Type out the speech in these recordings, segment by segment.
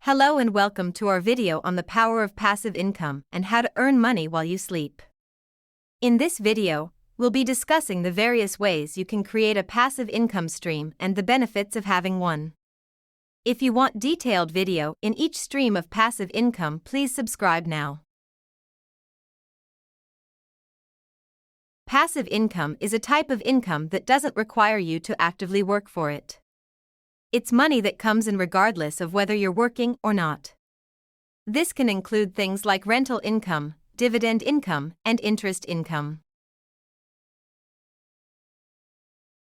Hello and welcome to our video on the power of passive income and how to earn money while you sleep. In this video, we'll be discussing the various ways you can create a passive income stream and the benefits of having one. If you want detailed video in each stream of passive income, please subscribe now. Passive income is a type of income that doesn't require you to actively work for it. It's money that comes in regardless of whether you're working or not. This can include things like rental income, dividend income, and interest income.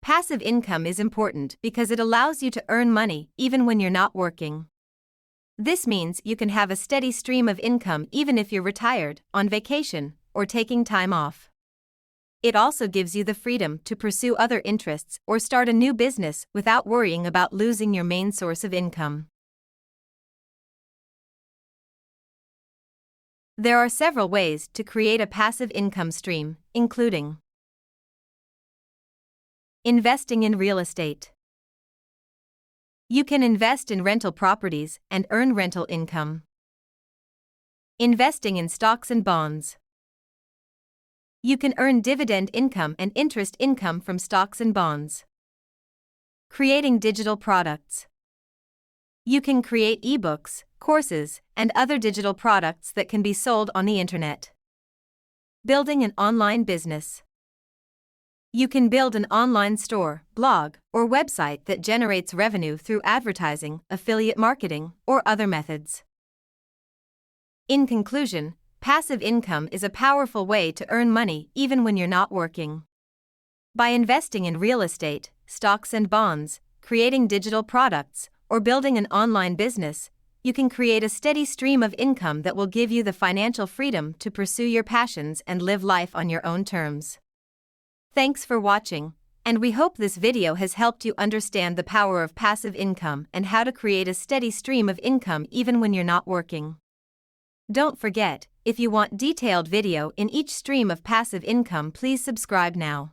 Passive income is important because it allows you to earn money even when you're not working. This means you can have a steady stream of income even if you're retired, on vacation, or taking time off. It also gives you the freedom to pursue other interests or start a new business without worrying about losing your main source of income. There are several ways to create a passive income stream, including investing in real estate. You can invest in rental properties and earn rental income. Investing in stocks and bonds. You can earn dividend income and interest income from stocks and bonds. Creating digital products. You can create ebooks, courses, and other digital products that can be sold on the internet. Building an online business. You can build an online store, blog, or website that generates revenue through advertising, affiliate marketing, or other methods. In conclusion, passive income is a powerful way to earn money even when you're not working. By investing in real estate, stocks and bonds, creating digital products, or building an online business, you can create a steady stream of income that will give you the financial freedom to pursue your passions and live life on your own terms. Thanks for watching, and we hope this video has helped you understand the power of passive income and how to create a steady stream of income even when you're not working. Don't forget, if you want detailed video in each stream of passive income, please subscribe now.